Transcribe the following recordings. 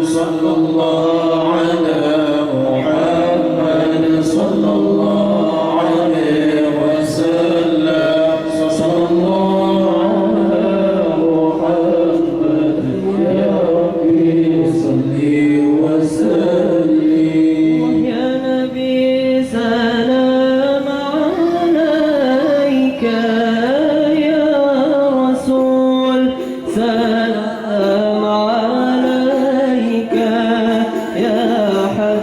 صلى الله على محمد صلى الله عليه وسلم صلى الله على محمد يا ربي صل وسلم يا نبي سلام عليك يا رسول سلام عليك يا حبيب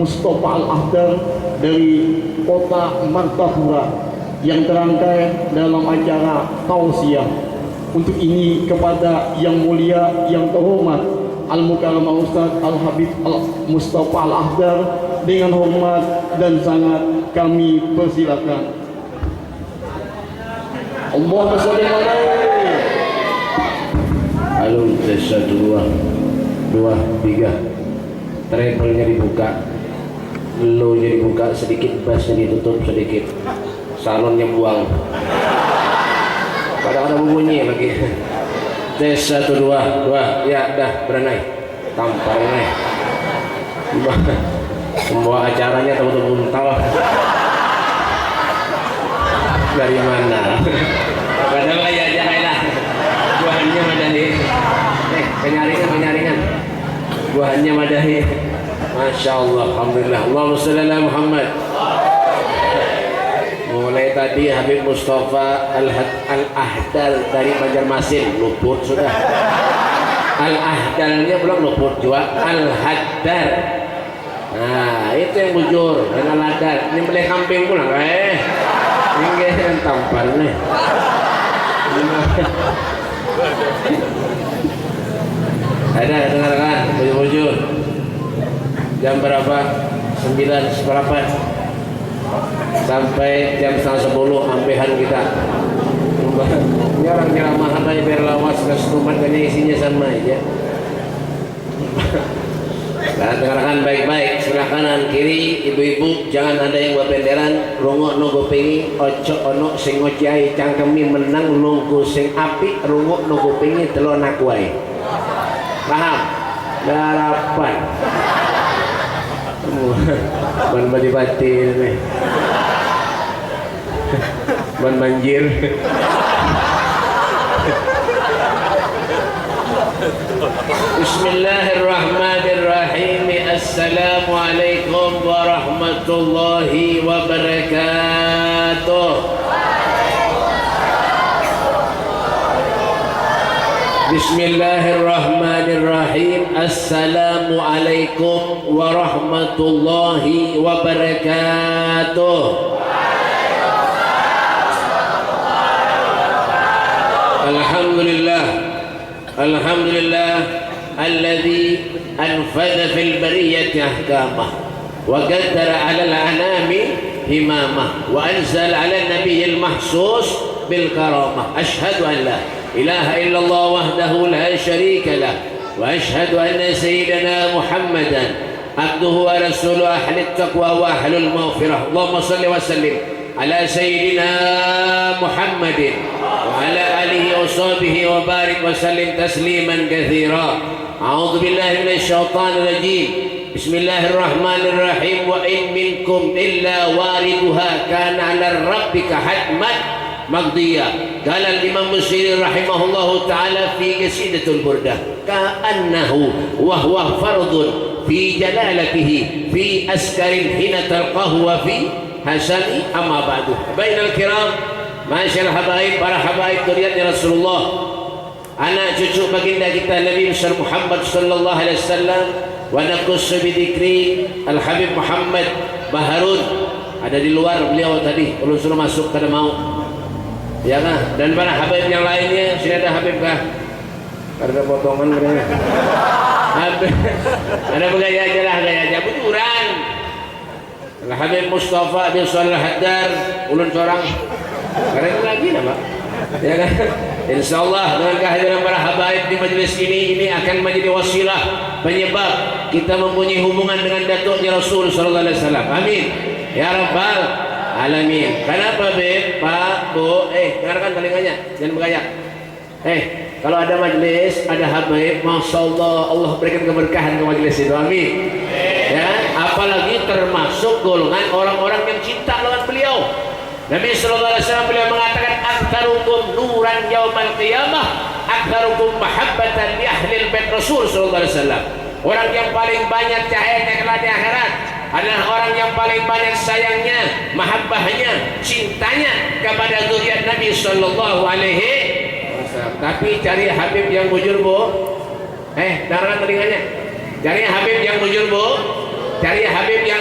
Mustafa Al-Ahdar dari kota Martapura yang terangkai dalam acara tausiah. Untuk ini kepada yang mulia, yang terhormat Al-Mukarram Ustaz Al-Habib Mustafa Al-Ahdar dengan hormat dan sangat kami persilakan. Allahumma sholli ala Alun desa dua tiga, travelnya dibuka, low-nya dibuka sedikit, bassnya ditutup sedikit, salonnya buang, kadang-kadang bunyi lagi. Tes 1 2 2, ya dah berenai, tampar naik. Semua acaranya teman-teman tahu dari mana. Padahal lah ya janganlah. Buahannya madahi. Penyaringan. Buahannya madahi. Masya Allah, alhamdulillah. Allahumma sholli ala Muhammad. Mulai tadi Habib Mustafa Al-Ahdal dari Banjarmasin luput sudah. Al-Ahdalnya belum luput juga. Al-Haddar. Nah itu yang bujur dengan ladar. Ini beli kambing pulang. Ini yang tampar nih. Ada dengarkan bujur-bujur. Jam berapa? 9 seperempat sampai jam 9:30 ampehan kita. Jarang nyeramahan aja biar lawas kestuman kan isinya sama aja. Nah, dengarkan baik-baik, sebelah kanan kiri ibu-ibu jangan ada yang bapenderan, rungok no gopingi, ojo ono sing ngociai cangkemi menang nunggu sing api, rungok no gopingi telon akuai. Paham? Darapan. Ban bati-bati nih. Ban banjir. Bismillahirrahmanirrahim. Assalamualaikum warahmatullahi wabarakatuh. Bismillahirrahmanirrahim. Assalamualaikum warahmatullahi wabarakatuh. Alhamdulillah alladzi anfadha fil bariyati ahkamah wa qaddara 'ala al-anami himamah wa anzala 'ala an-nabiyyil mahsus bil karamah. Asyhadu an la ilaha illallah wahdahu la syarika lah wa asyhadu anna sayyidana Muhammadan abduhu wa rasuluhu ahli at-taqwa wa ahlul maghfirah. Allahumma shalli wa sallim ala sayyidina Muhammadin وعلى آله وصحبه وبارك وسلم تسليما كثيرا. أعوذ بالله من الشيطان الرجيم. بسم الله الرحمن الرحيم. وإن منكم إلا واردها كان على ربك حتما مقضيا. قال الإمام البصيري رحمه الله تعالى في قصيدة البردة كأنه وهو فرض في جلالته في أسكر حين تلقاه وفي حسن. أما بعد بين الكرام Masyaallah habaib, para habaib dzurriyyatnya Rasulullah, anak cucu baginda kita Nabi besar Muhammad sallallahu alaihi wasallam, wa naqussu bi dzikri Al Habib Muhammad Baharun. Ada di luar beliau tadi, ulun suruh masuk kada mau. Ya kan? Dan para habaib yang lainnya, sini ada Habib kah? Ada potongan mereka. Ada begaya aja lah, gaya aja bujuran. Al Habib Mustafa bin Shalih Al-Haddar, ulun seorang keren lagi nama, ya kan? Insyaallah dengan kehadiran para habaib di majelis ini akan menjadi wasilah penyebab kita mempunyai hubungan dengan datuknya Rasul sallallahu alaihi wasallam. Amin ya rabbal alamin. Kenapa Beb, Pak, Bu, dengarkan telinganya, jangan bergaya. Kalau ada majelis, ada habaib, masyaallah Allah berikan keberkahan ke majelis itu. Amin. Ya, apalagi termasuk golongan orang-orang yang cinta dengan beliau. Nabi sallallahu alaihi wasallam beliau mengatakan aktsarukum nuran yaumal qiyamah aktsarukum mahabbatan li ahli bait Rasul sallallahu alaihi wasallam. Orang yang paling banyak cahayanya kelak di akhirat adalah orang yang paling banyak sayangnya, mahabbahnya, cintanya kepada zuriat Nabi sallallahu alaihi wasallam. Tapi cari habib yang bujur, Bu. Dengarkan telinganya. Cari habib yang bujur, Bu. cari Habib yang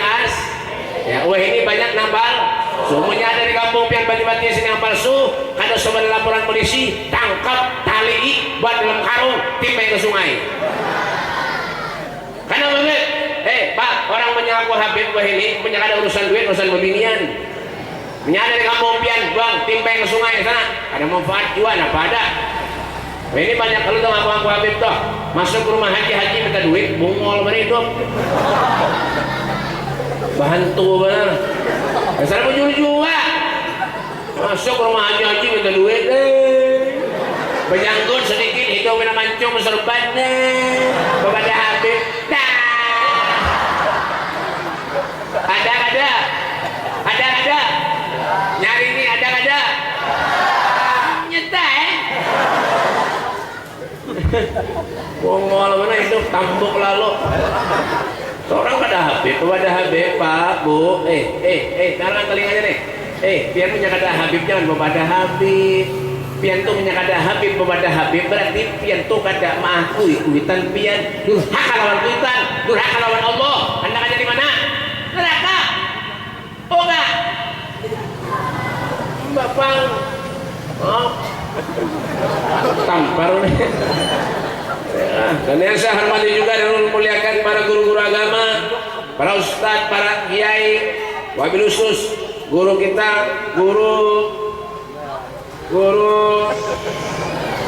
ya, wah ini banyak nambal. Semuanya ada di kampung pian bati-bati sini yang palsu. Ada sobat laporan polisi, tangkap, tali, buat dalam karung, timpeng ke sungai. Karena banget, Pak, orang menyaku Habib wah ini punya ada urusan duit, urusan beginian. Menyadari kampung pian, buang timpeng ke sungai sana. Ada manfaat juga, apa ada? Nah, ini banyak kalau tuh ngaku Habib toh masuk ke rumah haji minta duit, bungol begitu. Bantu benar. Dasar bujur juga. Masuk ke rumah haji minta duit, berjanggut sedikit itu kena mancung serban kepada Habib. Ada. Nyari ini ada. Nyata bongol mana itu tambuk lalu. Seorang pada Habib Pak, Bu. Taruh telinganya nih. Pian punya kata Habib jangan kepada Habib. Pian tuh punya kata Habib kepada Habib berarti pian tuh kada mengakui kuitan pian. Durhaka lawan kuitan, durhaka lawan Allah. Anda ada di mana? Neraka. Oh enggak. Bapak. Oh. Tampar nih. Dan yang saya hormati juga dan muliakan para guru-guru agama, para ustadz, para kiai, wabil khusus guru kita, guru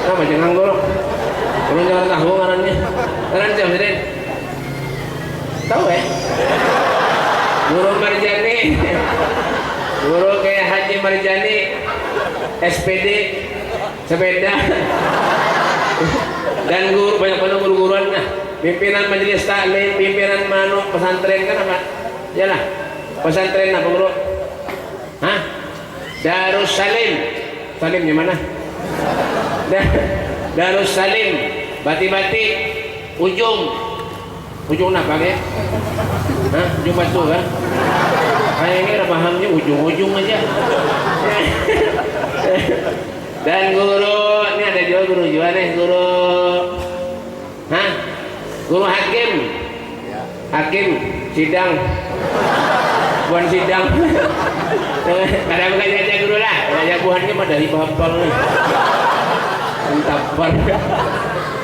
apa jangan guru jangan tahu ngarannya siapa sih tahu guru Marjani, guru kayak Haji Marjani, SPD sepeda dan guru banyak guru-guruan pimpinan majelis taklim, pimpinan pesantren kan apa? Yalah, pesantren apa guru? Darussalim. Salimnya mana? Darussalim. Bati-bati ujung apa ya? Ujung batu kan? Kayak ini pahamnya ujung aja. Dan guru, ini ada juga guru juga nih, guru hakim sidang, bukan sidang. Ada bukan aja guru lah, ada buhannya pada dari bapal nih, entapar.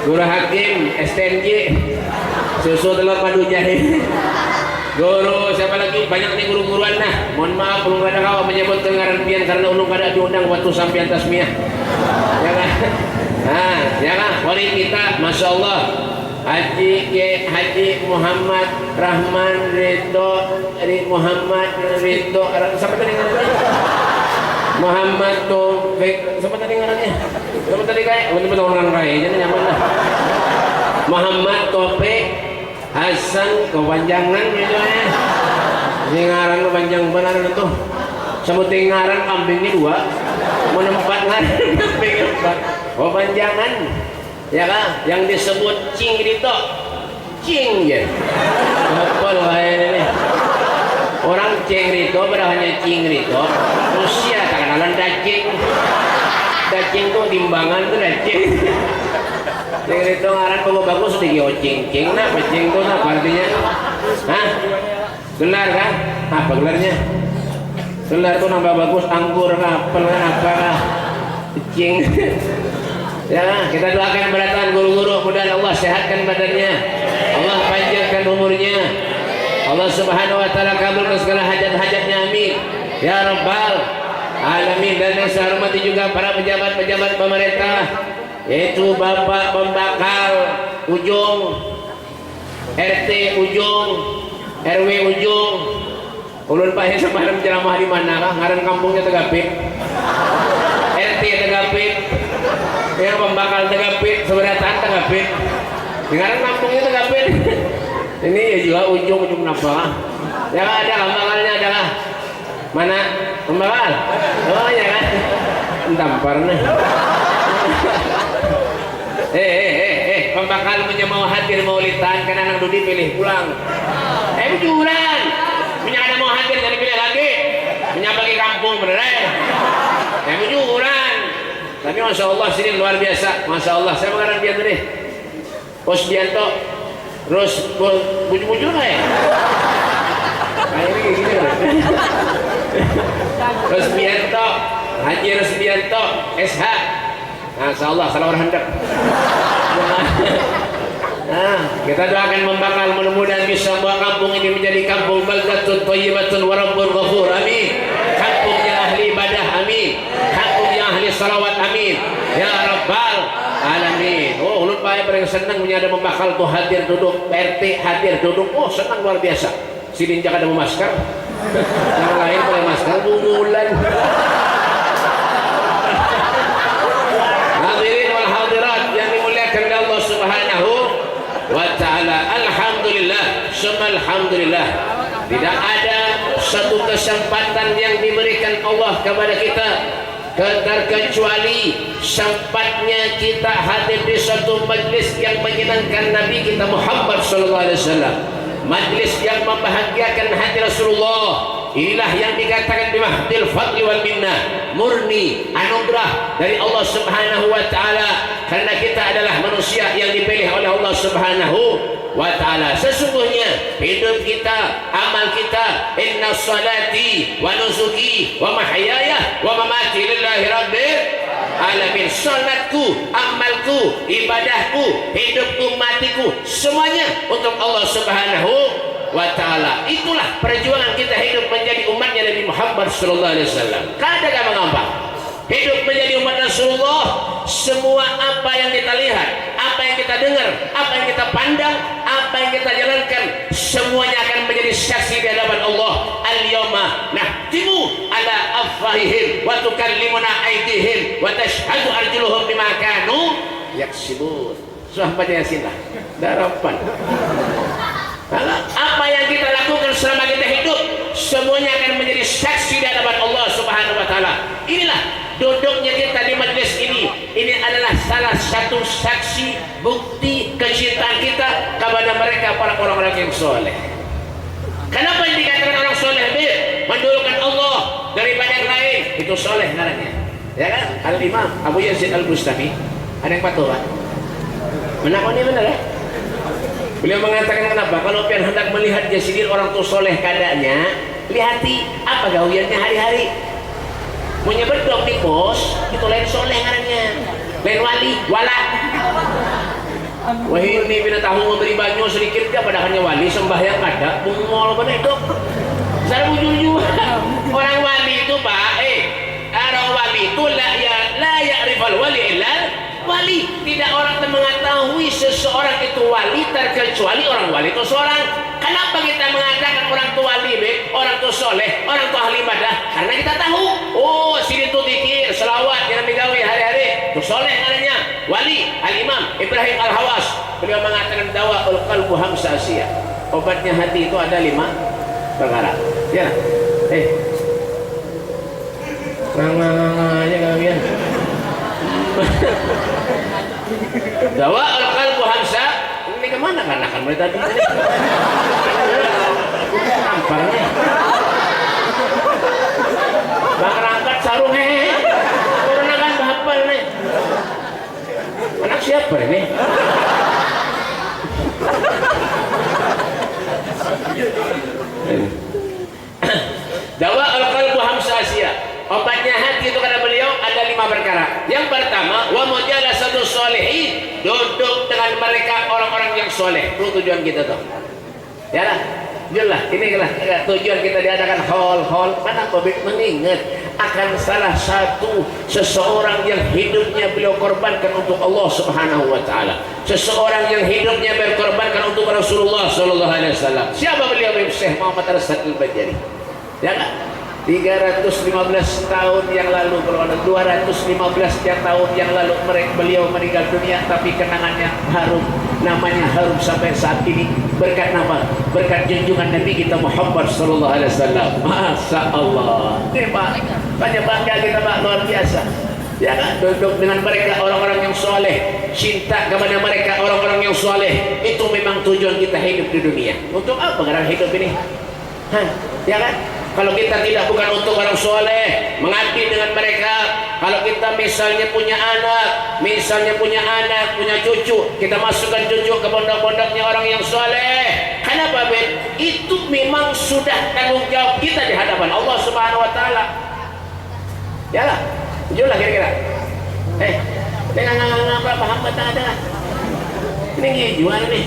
Guru hakim, STNJ, susu telur padu jahe. Guru siapa lagi banyak nih guru-guruan nah. Mohon maaf belum ada kau menyebut dengaran pian karena ulung kada diundang waktu sampian tasmiyah. Ya kan? Ya kan? Wali kita, masya Allah, Haji Muhammad Rahman Ridho, siapa tadi ngarannya? Muhammad Taufik, siapa tadi ngarannya? Siapa tadi kayak? Betul orang kaya, jadi nyaman lah. Muhammad Taufik Hasan kepanjangan gitu ya. Ngaran kepanjang benar itu. Sebutin ngaran kambingnya 2, menempat ngaran kambingnya 4. Kepanjangan. Ya kan? Yang disebut cing gitu. Cing ya. Betul kayak ini. Orang cing gitu berahnya cing gitu. Rusia tak kenalan daging. Daging tuh timbangan tuh daging. Yang itu ngaran bagus di cing nah cing tuh apa artinya? Gelar kan? Apa gelarnya? Gelar tuh nambah bagus anggur apel apa cing. Ya kita doakan beratan guru-guru mudah Allah sehatkan badannya, Allah panjangkan umurnya, Allah Subhanahu Wa Taala kabulkan segala hajat-hajatnya, amin ya Rabbal Alamin. Dan yang saya hormati juga para pejabat-pejabat pemerintah, yaitu Bapak Pembakal Ujung, RT Ujung, RW Ujung. Ulun Pak semalam ceramah di mana kah? Ngaran kampungnya Tegapit, RT Tegapit, ya Pembakal Tegapit, Seberataan Tegapit, ngaran kampungnya Tegapit. Ini ya juga ujung napa? Ya ada Pembakalnya ada kah? Mana Pembakal? Oh ya kan? Tampar nih. Pembakal punya mau hadir maulidan karena anak Dudi pilih pulang. Bujuran punya ada mau hadir jadi pilih lagi, punya bagi kampung beneran. Bujuran. Tapi masya Allah sini luar biasa, masya Allah. Saya mengenal dia tadi, Posdianto, terus bujur-bujur ya. Resmianto, Haji Resmianto, SH. Masya Allah, salah orang hendak. Nah, kita doakan membakal, mudah-mudahan bisa membawa kampung ini menjadi kampung baldatun thayyibatun wa rabbun ghafur. Amin. Kampung yang ahli ibadah, amin. Kampung yang ahli salawat, amin. Ya rabbal alamin. Oh, lupa ya, paling senang punya ada membakal tuh hadir duduk, RT hadir duduk. Oh, senang luar biasa. Si Dinjak ada memasker. Yang lain pakai masker bungulan. Hadirin wal hadirat yang dimuliakan oleh Allah Subhanahu wa taala. Alhamdulillah, summa alhamdulillah. Tidak ada satu kesempatan yang diberikan Allah kepada kita terkecuali sempatnya kita hadir di suatu majlis yang menyenangkan Nabi kita Muhammad sallallahu alaihi wasallam. Majlis yang membahagiakan hati Rasulullah. Inilah yang dikatakan bimahdil fadli wal minnah, murni anugerah dari Allah Subhanahu wa taala, karena kita adalah manusia yang dipilih oleh Allah Subhanahu wa taala. Sesungguhnya hidup kita, amal kita, inna salati wa nusuki wa mahyaya wa mamati lillahi rabbil alamin. Salatku, amalku, ibadahku, hidupku, matiku, semuanya untuk Allah Subhanahu wa taala. Itulah perjuangan kita hidup menjadi umatnya Nabi Muhammad sallallahu alaihi wasallam. Kadang mengapa hidup menjadi umat Rasulullah, semua apa yang kita lihat, apa yang kita dengar, apa yang kita pandang, apa yang kita jalankan, semuanya akan menjadi saksi di hadapan Allah. Al-yawma nahtimu ala afwahihim wa tukallimuna aydihim wa tashhadu arjuluhum bima kanu yaksibun. Sahabat Yasin lah, darapan. Apa yang kita lakukan selama kita hidup, semuanya akan menjadi saksi di hadapan Allah Subhanahu wa taala. Inilah duduknya kita di majelis ini. Ini adalah salah satu saksi bukti kecintaan kita kepada mereka, para orang-orang yang soleh. Kenapa yang dikatakan orang soleh mendahulukan Allah daripada yang lain? Itu soleh namanya. Ya kan? Al-Imam Abu Yazid Al-Bustami, ada yang patuh kan? Menakoni benar ya? Beliau mengatakan kenapa? Kalau pian hendak melihat jasidir orang tu soleh kadanya, lihati apa gawiannya hari-hari. Mau nyebedok di pos, itu lain soleh ngarannya, lain wali, wala. Wah ini bila tahu memberi banyu sedikit dia padahalnya wali, sembahyang ada, bungol benar itu. Saya bujur orang wali itu pak, orang wali itu la ya'rifal wali illa wali. Tidak orang mengetahui seseorang itu wali terkecuali orang wali itu seorang. Kenapa kita mengatakan orang itu wali, orang itu soleh, orang itu ahli ibadah? Karena kita tahu, oh sini tuh dikir, selawat yang digawe hari-hari, itu soleh namanya. Wali Al-Imam Ibrahim Al-Hawas, beliau mengatakan dawaul qalbu hamsa asya. Obatnya hati itu ada 5 perkara. Ya, aja kalian. Dawa al-qalbu hamsa. Ini kemana kan akan mereka tadi? Nampaknya. Bang Rangkat sarung turun akan bahapal nih. Anak siapa ini? Dawa al-qalbu hamsa asya. Obatnya hati itu kata beliau ada 5 perkara. Yang pertama, wa mujalasatu sholihin, duduk dengan mereka orang-orang yang soleh. Itu tujuan kita tuh. Ya lah, jelas. Inilah tujuan kita diadakan hall. Mana Bobek mengingat akan salah satu seseorang yang hidupnya beliau korbankan untuk Allah Subhanahu wa taala. Seseorang yang hidupnya berkorbankan untuk Rasulullah sallallahu alaihi wasallam. Siapa beliau? Syekh Muhammad Arsyad Al-Bajali. Ya kan? 315 tahun yang lalu, 215 tahun yang lalu beliau meninggal dunia, tapi kenangannya harum, namanya harum sampai saat ini. Berkat nama, berkat junjungan Nabi kita Muhammad sallallahu alaihi wasallam. Masya Allah. Ini Pak, banyak bangga kita Pak, luar biasa. Ya kan, duduk dengan mereka orang-orang yang soleh, cinta kepada mereka orang-orang yang soleh. Itu memang tujuan kita hidup di dunia. Untuk apa sekarang hidup ini? Ya kan? Kalau kita tidak bukan untuk orang soleh, mengabdi dengan mereka. Kalau kita misalnya punya anak, punya cucu, kita masukkan cucu ke pondok-pondoknya orang yang soleh. Kenapa, Ben? Itu memang sudah tanggung jawab kita di hadapan Allah Subhanahu wa taala. Yalah, jualah kira-kira. Dengan apa paham kata ada. Ini jual nih.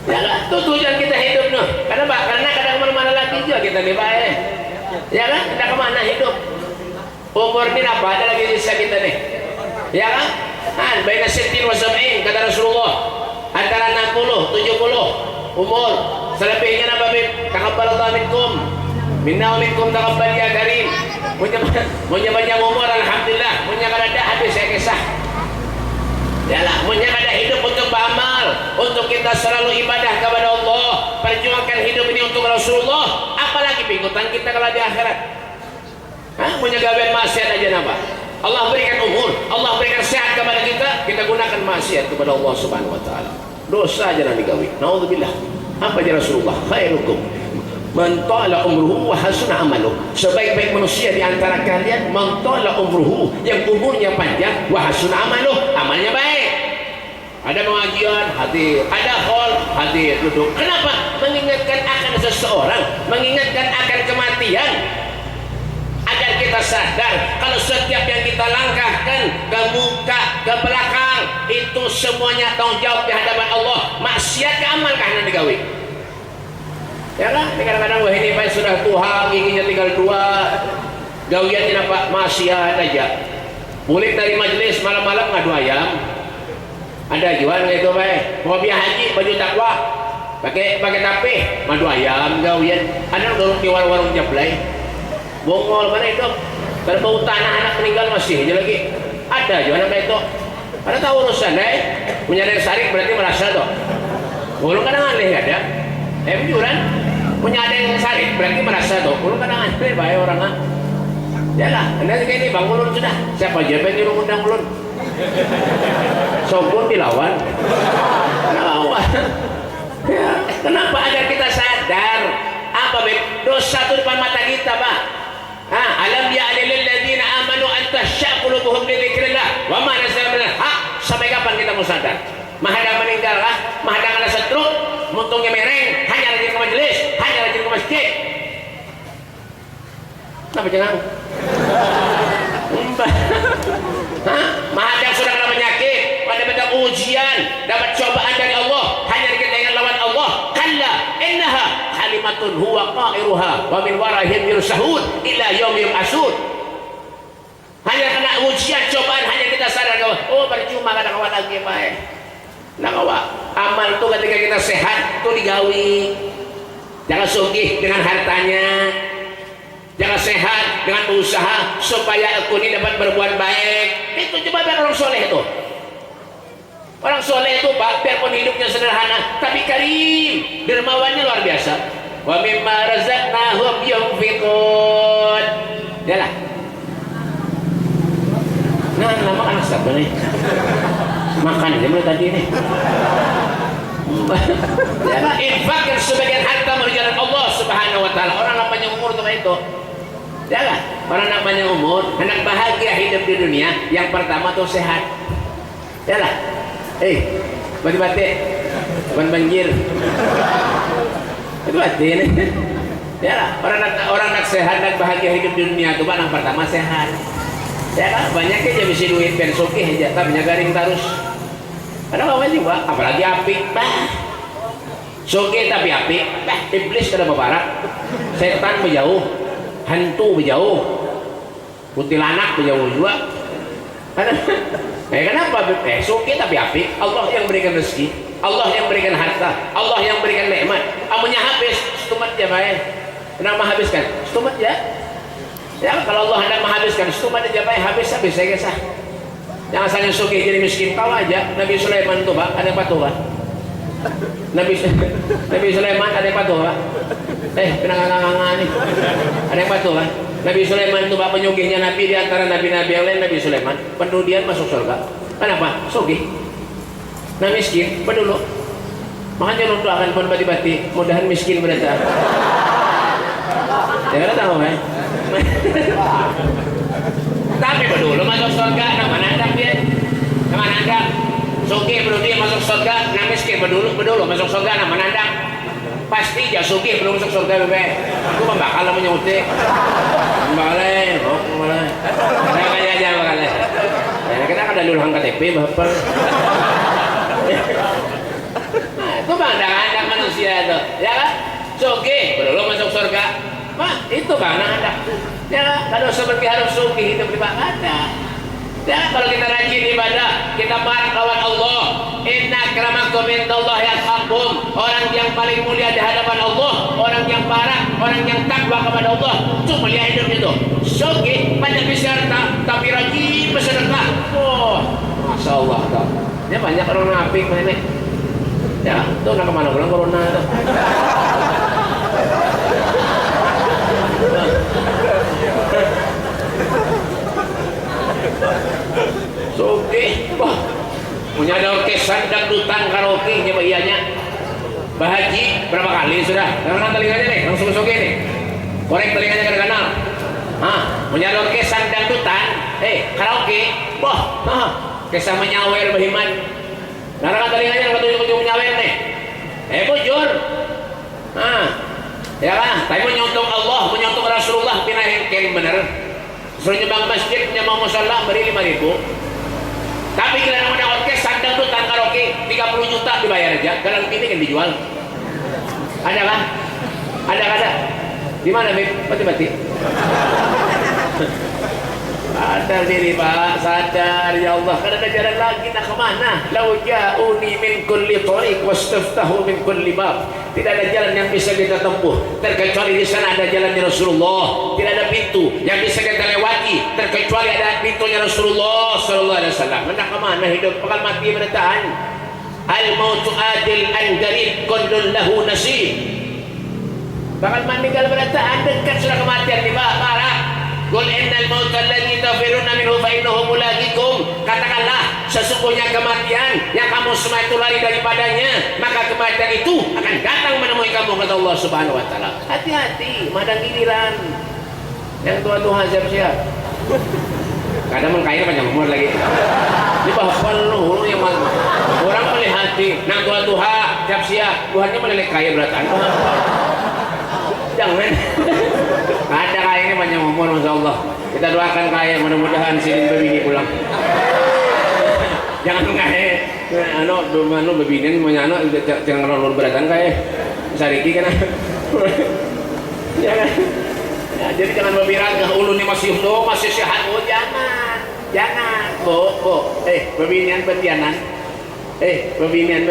Yalah, itu tujuan kita hidup noh. Kenapa? Karena kadang mana-mana lagi juga kita nih baik. Ya kan? Kita kemana hidup? Umur ini apa? Ada lagi sisa kita nih. Ya kan? Baina sittin wa sab'in kata Rasulullah. Antara 60, 70 umur. Selebihnya apa bib? Taqabbalallahu minkum. Minna wa minkum taqabbal ya karim. Punya banyak umur alhamdulillah. Punya kada ada habis saya kisah. Yalah, punya kada hidup untuk beramal, untuk kita selalu ibadah kepada Allah, perjuangkan hidup ini untuk Rasulullah. Apalagi pinggutan kita kalau di akhirat. Punya gawean maksiat aja napa? Allah berikan umur, Allah berikan sehat kepada kita gunakan maksiat kepada Allah Subhanahu wa taala. Dosa aja nanti gawe. Nauzubillah. Apa aja Rasulullah? Khairukum man tala umruhu wa hasuna amaluh. Sebaik-baik manusia di antara kalian man tala umruhu, yang umurnya panjang, wa hasuna amaluh, amalnya baik. Ada pengajian, hadir. Ada hall, hadir, duduk. Kenapa? Mengingatkan akan seseorang, mengingatkan akan kematian, agar kita sadar kalau setiap yang kita langkahkan ke muka, ke belakang, itu semuanya tanggung jawab di hadapan Allah. Maksiat ke amal karena digawe. Ya kan? Kadang-kadang wah ini Pak sudah tua, giginya tinggal 2. Gawian tidak Pak, maksiat aja. Pulang dari majelis malam-malam ngadu ayam. Ada jual gitu Pak. Mau biar haji baju takwa. Pakai tapih, ngadu ayam gawian. Ada dorong di warung-warung jablay. Bongol mana itu? Berbau tanah anak meninggal masih aja lagi. Ada jual apa itu? Ada tahu urusan punya dari sarik berarti merasa tuh. Belum kadang aneh ada. Juran punya ada yang sarik berarti merasa tuh. Belum kadang aneh bahaya orang Yalah, nanti kayak ini Bang Ulun sudah. Siapa aja yang nyuruh undang Ulun? Sopun dilawan. Ya, kenapa? Agar kita sadar apa dosa itu depan mata kita Pak. Alam ya'lil ladzina amanu an takhsha qulubuhum li dzikrillah wa ma nazala minal haq. Sampai kapan kita mau sadar? Mahadang meninggal kah? Mahadang ada setruk, muntungnya mereng, hanya rajin ke majelis, hanya rajin ke masjid. Kenapa jangan? Mahadang sudah kena penyakit, pada dapat ujian, dapat cobaan dari Allah, hanya kita ingat lawan Allah. Kalla innaha kalimatun huwa qairuha wa min warahim yursahun ila yaumil asud. Hanya kena ujian cobaan, hanya kita sadar oh percuma kadang kawan lagi baik. Nah kawan, amal itu ketika kita sehat itu digawi. Jangan sugih dengan hartanya, jangan sehat dengan usaha supaya aku ini dapat berbuat baik. Itu coba biar orang soleh itu. Orang soleh itu Pak, biarpun hidupnya sederhana tapi karim, dermawannya luar biasa. Wa mimma razaqnahum yunfiqun. Yalah. Nah, nama anak siapa nih? Makan aja mulai tadi nih. Yalah, infak yang sebagian harta menjalankan Allah Subhanahu wa taala. Orang namanya umur tuh itu. Yalah, orang namanya umur, hendak bahagia hidup di dunia, yang pertama tuh sehat. Yalah. Bati-bati, bukan banjir. Itu bati ini. Yalah, orang nak sehat, nak bahagia hidup di dunia itu yang pertama sehat. Ya kan, banyak aja bisa duit bensoke aja, tapi garing terus. Ada apa juga? Apalagi api, soke tapi api, iblis kada bebarak, setan berjauh, hantu berjauh, kuntilanak berjauh juga. Kenapa? Soke tapi api. Allah yang berikan rezeki, Allah yang berikan harta, Allah yang berikan nikmat. Amunnya habis, stumat ya baik. Kenapa habiskan? Stumat ya. Ya kalau Allah hendak menghabiskan, stumat aja baik habis saya kisah. Jangan saja soke jadi miskin. Tahu aja Nabi Sulaiman itu Pak, ada apa tuh Pak? Nabi Sulaiman ada apa tuh Pak? Penangan nih. Ada apa tuh Pak? Nabi Sulaiman itu Pak, penyugihnya Nabi di antara nabi-nabi yang lain. Nabi Sulaiman pendudian masuk surga. Kenapa? Sugih. Nah miskin, pedulu. Makanya lu doakan pun bati-bati, mudahan miskin berada. Ya kan tahu kan? Tapi pedulu masuk surga, nama nandak dia. Nama nandak. Sugih peduli masuk surga, nah miskin pedulu masuk surga, nama nandak. pasti jasuki belum masuk surga bebe. Aku mah bakal namanya utik. Bakal malah. Kayak aja bakal. Ya kita kan dalil hang KTP bapak. Itu pandangan manusia itu, ya kan? Suki belum masuk surga. Mak itu kan anda. Ya kan? Kalau seperti harus suki hidup di ada. Ya, kalau kita rajin ibadah, kita taat lawan Allah. Inna akramakum indallahi atqakum. Orang yang paling mulia di hadapan Allah, orang yang parah, orang yang takwa kepada Allah, itu mulia hidupnya itu. Syukur banyak harta, tapi rajin bersedekah. Oh, masya Allah. Ya banyak orang munafik ini. Ya, itu udah kemana pulang corona itu. Oke, wah, punya ada orkesan dangdutan karaoke nya bayanya. Bahaji berapa kali sudah? Karena telinganya nih, langsung oke nih. Korek telinganya ke kanal. Punya ada orkesan dangdutan, karaoke, wah, kisah menyawer bahiman. Karena telinganya ketujuh menyawer nih. Bujur. Ya kan? Tapi menyontok Allah, menyontok Rasulullah, pinahin bener. Suruh nyumbang masjid, nyumbang musola, beri 5.000. Tapi kira namanya orkes, dangdutan, karaoke, 30 juta dibayar aja. Kalau ini kan dijual. Ada kan? Ada. Di mana, Bib? Mati-mati. Sadar diri Pak, sadar ya Allah. Kan ada jalan lagi, nak kemana? Lau ja'uni min kulli tariq wastaftahu min kulli bab. Tidak ada jalan yang bisa kita tempuh terkecuali di sana ada jalannya Rasulullah. Tidak ada pintu yang bisa kita lewati terkecuali ada pintunya Rasulullah sallallahu alaihi wasallam. Hendak kemana hidup bakal mati bertahan. Al mautu adil an garib kullun lahu nasib. Bakal meninggal bertahan dekat sudah kematian di parah. Qul innal mauta alladzi tafiruna minhu fa innahu mulaqikum. Katakanlah sesungguhnya kematian yang kamu semua itu lari daripadanya, maka kematian itu akan datang menemui kamu kata Allah Subhanahu wa taala. Hati-hati, madang giliran. Yang tua-tua siap-siap. Kadang mengkaya panjang umur lagi. Ini bahkan lu yang orang melihat nang tua-tua siap-siap, Tuhannya meleleh kaya beratan. Jangan. Ada kaya ini panjang umur Masya Allah. Kita doakan kaya mudah-mudahan sini bebini pulang. Jangan kaya anu bebini menyano jangan terlalu beratan kaya. Sariki kan. Jangan. Ya, jadi jangan berbiraga ulun ini masih sehat. Oh jangan. Bo. Bebinian betianan. Bebinian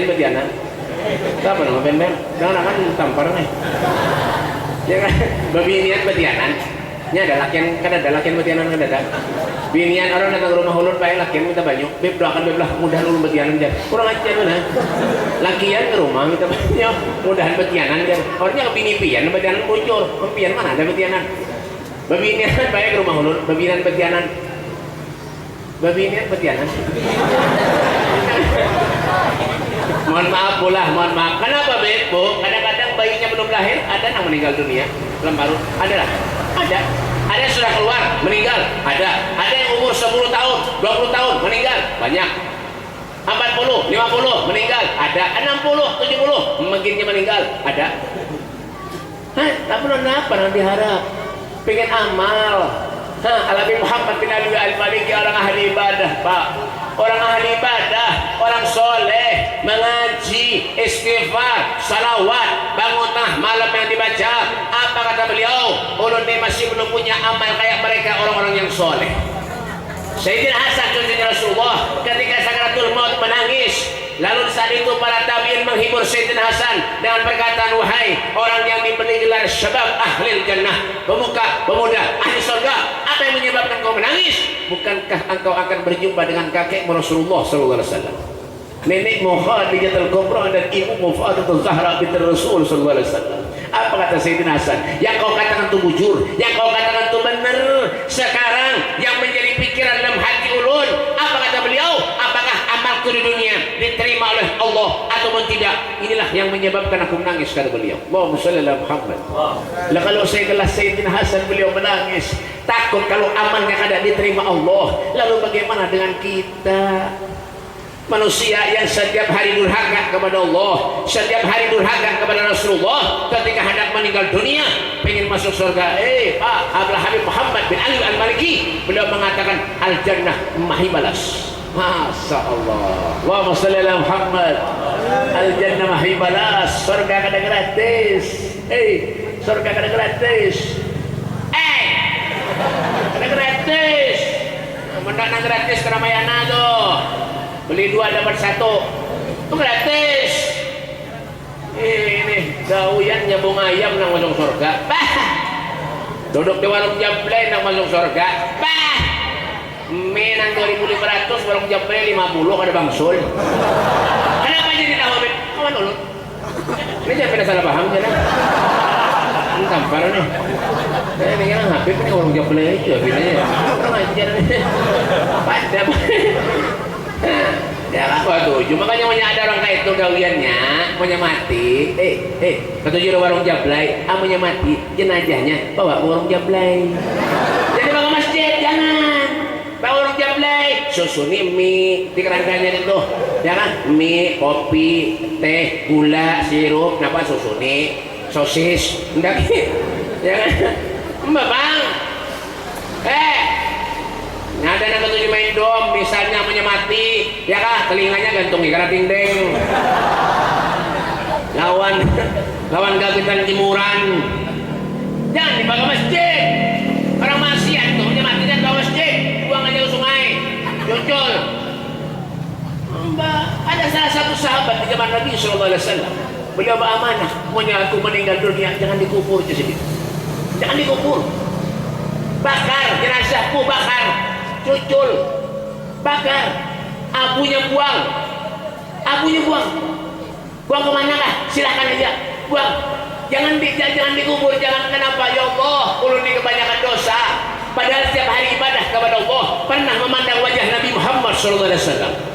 betianan. Apa nama band-band? Jangan akan tampar nih. Ya kan? Bebinian betianan. Ini ada lakian, kan ada lakian betianan kan ada. Binian orang datang ke rumah ulun baik lakian minta banyak. Beb doakan beb lah mudahan ulun betianan dia. Kurang ajar mana? Lakian ke rumah minta banyak. Mudahan betianan dia. Orangnya ke bini-pian betianan muncul. Pian mana ada betianan? Bebinian baik ke rumah ulun. Bebinian betianan. Mohon maaf. Kenapa Bu? Kadang-kadang bayinya belum lahir, ada yang meninggal dunia, belum baru. Ada. Ada yang sudah keluar, meninggal. Ada yang umur 10 tahun, 20 tahun, meninggal. Banyak. 40, 50, meninggal. Ada 60, 70, mungkinnya meninggal. Ada. Tapi apa yang diharap? Pengen amal. Al-Habib Muhammad bin Ali Al-Maliki orang ahli ibadah, Pak. Orang ahli ibadah, orang soleh, mengaji, istighfar, salawat, bangun tengah malam yang dibaca. Apa kata beliau? Ulun ini masih belum punya amal kayak mereka orang-orang yang soleh. Sayyidina Hasan cucunya Rasulullah ketika sakaratul maut menangis. Lalu saat itu para tabi'in menghibur Sayyidina Hasan dengan perkataan, wahai orang yang diberi gelar syabab ahlil jannah, pemuda ahli surga, apa yang menyebabkan kau menangis? Bukankah engkau akan berjumpa dengan kakekmu Rasulullah sallallahu alaihi wasallam, nenekmu Khadijatul Kubra dan ibumu Fatimatul Zahra binti Rasul sallallahu alaihi wasallam? Apa kata Sayyidina Hasan? Yang kau katakan itu bujur, yang kau katakan itu benar. Sekarang yang menjadi pikiran dalam hati ulun, apa kata beliau? Apakah amalku di dunia diterima oleh Allah ataupun tidak? Inilah yang menyebabkan aku menangis, kata beliau. Allahumma shalli ala Muhammad. Lah kalau saya kelas Sayyidina Hasan beliau menangis, takut kalau amalnya kada diterima Allah. Lalu bagaimana dengan kita? manusia yang setiap hari durhaka kepada Allah, setiap hari durhaka kepada Rasulullah, ketika hendak meninggal dunia pengen masuk surga, Pak Abdul Habib Muhammad bin Ali Al-Maliki, beliau mengatakan al-jannah mahi balas. Masya Allah, Allahumma sholli ala Muhammad. Al-jannah mahi balas, surga kada gratis. Surga kada gratis. Kada gratis. Mendak gratis Ramayana tuh. Beli 2 dapat 1. Itu gratis. Ini gawian nyambung ayam nang masuk surga. Duduk di warung Jablay nang masuk surga. Mie nang 2.500, warung Jablay 50 ada bangsul. Kenapa jadi tahu bet? Kawan dulu. Ini jangan pada salah paham jangan. Ini tampar nih. Saya mikirnya Habib ini warung Jablay aja bedanya. Orang ajar nih. Padam. Ya ketujuh, makanya ada orang kayak itu gawiannya punya mati, ketujuh warung Jablay, amunya mati, jenazahnya bawa ke warung Jablay. Jadi bawa ke masjid, jangan bawa warung Jablay, susuni mie di kerangkanya itu, ya kan? Mie, kopi, teh, gula, sirup, kenapa susuni, sosis, enggak ya kan? Mbak bang, ada yang ketujuh main dom, misalnya punya mati, ya kah? Telinganya gantung ikan dinding. Lawan gagitan jemuran. Jangan dibawa masjid. Orang maksiat tuh punya mati dan bawa masjid, buang aja ke sungai. Muncul. Mbak, ada salah satu sahabat di zaman Nabi SAW. Beliau beramanah, pokoknya aku meninggal dunia, jangan dikubur di sini. Jangan dikubur. Bakar jenazahku, bakar. Cucul, bakar, abunya buang, buang kemana kah? Silahkan aja, buang. Jangan dikubur, jangan. Kenapa? Ya Allah, ulun ini kebanyakan dosa. Padahal setiap hari ibadah kepada Allah, pernah memandang wajah Nabi Muhammad SAW.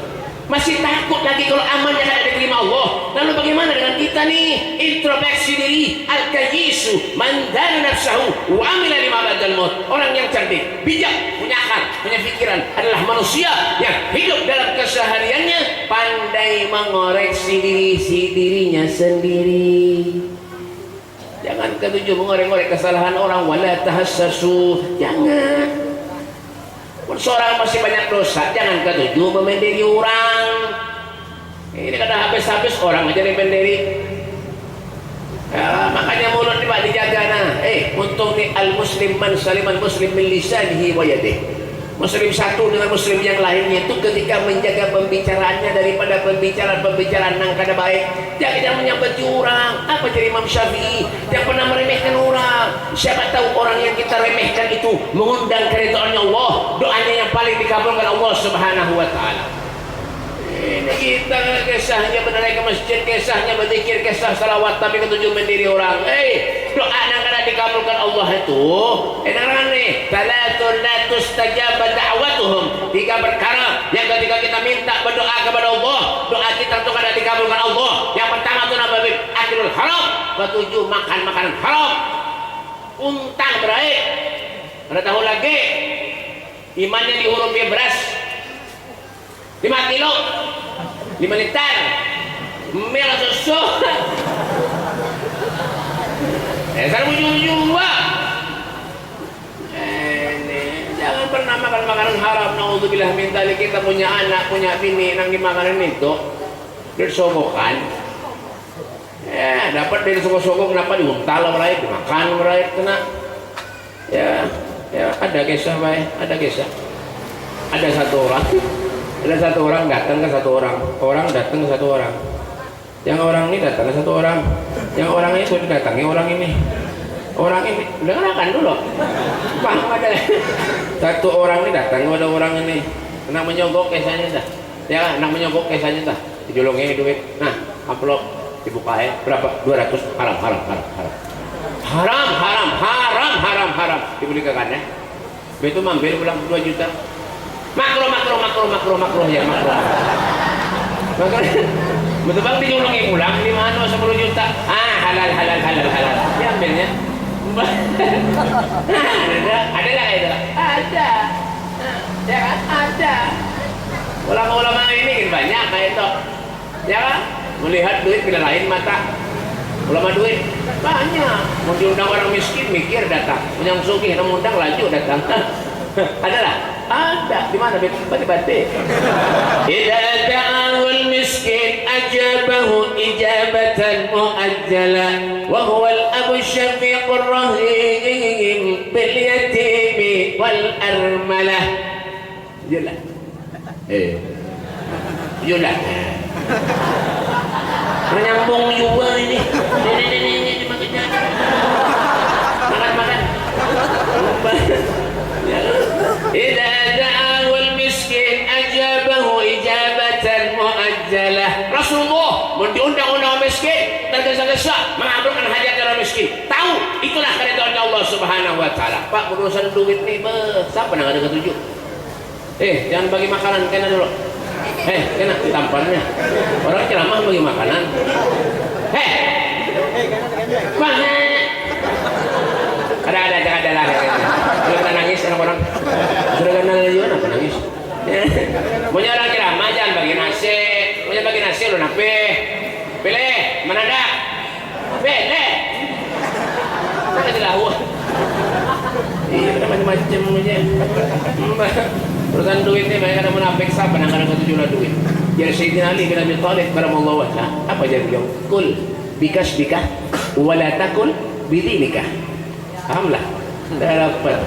Masih takut lagi kalau amalnya tidak diterima Allah. Lalu bagaimana dengan kita nih? Introspeksi diri, al-kayyisu man dana nafsahu wa amila lima ba'dal maut. Orang yang cerdik, bijak, punya akal, punya pikiran adalah manusia yang hidup dalam kesehariannya pandai mengoreksi dirinya sendiri. Jangan ketujuh mengorek-ngorek kesalahan orang, wala tahassasu. Jangan. Seorang masih banyak dosa, jangan ketujuh memenderi orang. Ini kata habis-habis orang aja dipenderi. Ya, makanya mulut ini Pak dijaga nah. Untung nih al-muslim man saliman muslim min lisanihi wa yadihi. Muslim satu dengan muslim yang lainnya itu ketika menjaga pembicaraannya daripada pembicaraan yang kada baik. Dia tidak menyambat orang. Apa jadi Imam Syafi'i yang pernah meremehkan orang? Siapa tahu orang yang kita remehkan itu mengundang keridhaan Allah, doanya yang paling dikabulkan Allah Subhanahu wa taala. Ini kita kisahnya benar ke masjid, kisahnya berzikir, kisah salawat, tapi ketujuh mendiri orang. Doa yang kada dikabulkan Allah itu, enak nih. Salatun la tustajaba da'watuhum. 3 perkara yang ketika kita minta berdoa kepada Allah, doa kita itu kada dikabulkan Allah. Yang pertama itu apa? Aklul haram. Ketujuh makan makanan haram. Untang berai. Ada tahu lagi? Imannya dihurupi beras 5 kilo 5 liter mil susu sekarang ujung-ujung jangan pernah makan makanan haram. Naudzubillah min dzalik. Kita punya anak, punya bini nang dimakanin itu disogokan, dapat dari sogok-sogok, kenapa diuntal berai, dimakan berai, kena ya ada kisah baik, ada kisah. Ada satu orang datang ke satu orang datang ke satu orang, yang orang ini datang ke satu orang, yang orang itu didatangi orang ini dengarkan dulu, paham ada satu orang ini datang kepada orang ini, nak menyogok kisahnya dah, ya nak menyogok kisahnya dah, dijolongin duit, nah amplop dibuka berapa? 200. Haram dibelikan ya, begitu mampir pulang 2 juta. Makro ya makro. Betul bang dijolongin pulang 10 juta. Halal. Diambilnya. Ada lah itu. Ada. Ya kan? Ada. Ulama-ulama ini kan banyak kayak itu. Ya kan? Melihat duit bila lain mata. Ulama duit banyak. Mau diundang orang miskin mikir datang. Yang sugih mau undang laju datang. Ada lah. Ada. Di mana? Bati-bati. Idza da'ahul miskin ajabahu ijabatan muajjalah wa huwa al-abu syafiqur rahim bil yatimi wal armalah. Yalah. Yalah. Menyambung juga ini. Ini makan. Idza da'ahul miskin ajabahu ijabatan muajjalah. Rasulullah diundang-undang miskin tergesa-gesa mengabulkan hajat orang miskin. Tahu itulah keridhaan Allah Subhanahu wa taala. Pak, urusan duit nih, siapa yang ada ketujuh? Jangan bagi makanan kena dulu. Kena tamparnya. Orang ceramah bagi makanan. Bang. Ada lah. Sudah nangis orang-orang. Sudah nangis juga apa nangis? Punya orang ceramah jangan bagi nasi. Punya bagi nasi lu nape? Pilih mana ada? Pilih. Mana dilawan? Iya macam-macam aja. Urusan duit ini banyak ada munafik siapa yang kadang ketujuh lah duit. Jadi Sayyidina Ali bin Abi Thalib karamallahu wajhah apa jadi beliau? Kul bikasbika wala takul bidinika. Pahamlah? Dah dapat.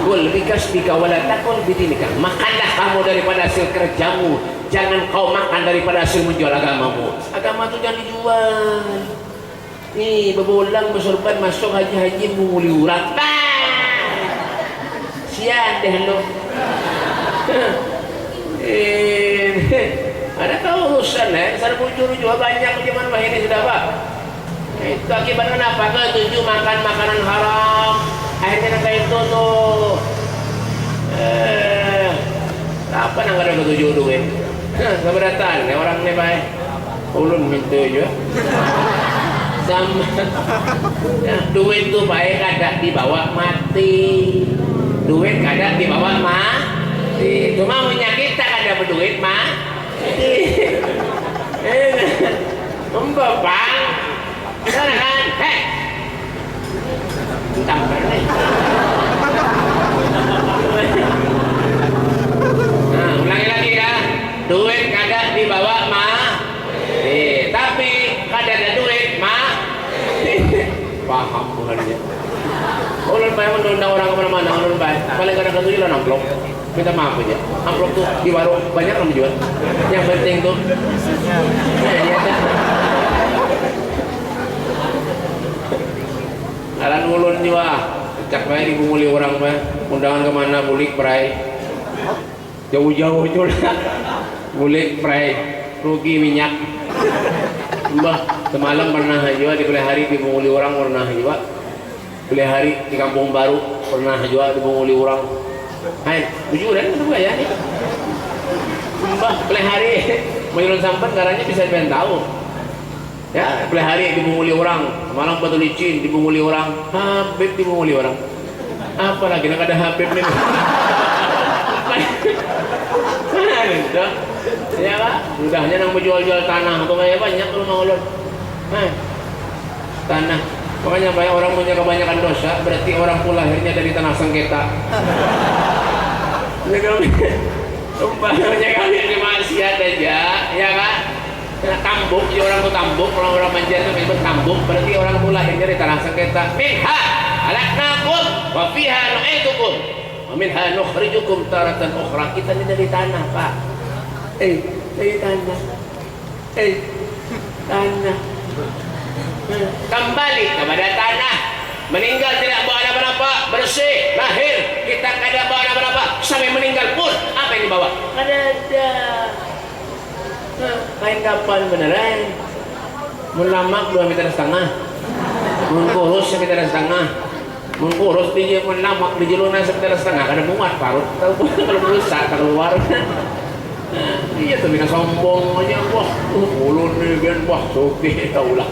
Kul bikasbika wala takul bidinika. Makanlah kamu daripada hasil kerjamu. Jangan kau makan daripada hasil menjual agamamu. Agama itu jangan dijual. Nih bebolang bersorban masuk haji-haji menguli urat. Sian deh lo. Ada kau urusan sana muncul juga banyak zaman ini sudah Pak. Itu akibatnya apa? Ketujuh makan makanan haram. Akhirnya kayak itu tuh. Apa nang ada ketujuh duit? Keberatan orang nih baik. Ulun minta juga. Sama duit tuh baik ada dibawa mati. Duit kadang dibawa mati. Cuma punya kita kada berduit mati. Bang. Sana kan? Tampar nih. Nah, ulangi lagi ya. Duit kada dibawa mati. Tapi kada ada duit mati. Paham bukannya? Ulun bayar mengundang orang kemana-mana, ulun bayar. Paling kadang ketujuh lah amplop. Minta maaf aja. Amplop tuh di warung banyak orang jual. Yang penting tuh. Alan ulun juga. Cak bayar dibunguli orang bayar. Undangan kemana bulik perai. Jauh-jauh juga. Bulik perai. Rugi minyak. Mbah semalam pernah juga di kuliah hari dibunguli orang pernah juga. Kuliah hari di Kampung Baru pernah juga dibunguli orang. Hai, tujuh dan kedua ya nih. Mbah kuliah hari menurut sampan caranya bisa ben tahu. Ya, kuliah hari dibunguli orang, malam batu licin dibunguli orang, Habib dibunguli orang. Apalagi nak ada Habib nih. Ya Pak, mudahnya nang menjual-jual tanah atau kayak banyak lu nolong. Tanah. Makanya banyak orang punya kebanyakan dosa, berarti orang pun lahirnya dari tanah sengketa. Umpamanya kami di maksiat aja, ya kan? Tambuk, ya orang tuh tambuk, orang manja itu menyebut tambuk, berarti orang pun lahirnya dari tanah sengketa. Minha alaqnakum wa fiha nu'idukum wa minha nukhrijukum taratan ukhra. Kita ini dari tanah, Pak. Dari tanah. Tanah. Kembali kepada tanah. Meninggal tidak bawa apa-apa, bersih, lahir kita kada bawa apa-apa, sampai meninggal pun apa yang dibawa? Kada ada. Kain kapal beneran. Mulamak 2,5 meter. Mengkurus 1,5 meter. Mengkurus dia mulamak di jelunan 1,5 meter. Kada muat parut. Kalau berusaha keluar. Iya tuh bina sombong aja wah ulun nih kan wah sugih taulah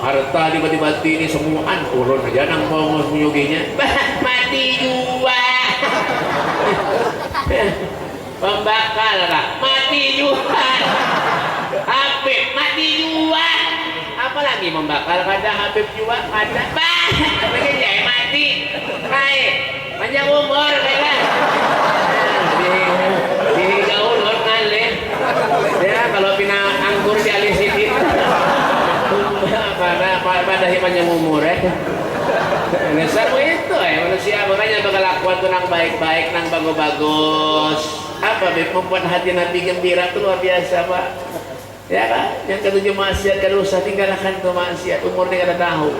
harta tiba-tiba ini semuaan ulun aja nang mau menyuginya mati juga Pembakal lah, mati juga. Habib mati juga. Apalagi membakal kada Habib juga kada. Bah, lagi jaya mati. Hai, panjang umur kailah. Di gaul ngalih. Ya kalau pina anggur di alisitin. Pada panjang umur ya. Dasar itu manusia makanya bakal lakukan tuh nang baik-baik, nang bagus-bagus. Apa membuat hati Nabi gembira itu luar biasa Pak. Ya kan? Yang ketujuh maksiat kada usah tinggalkan tuh maksiat, umurnya kada tahu.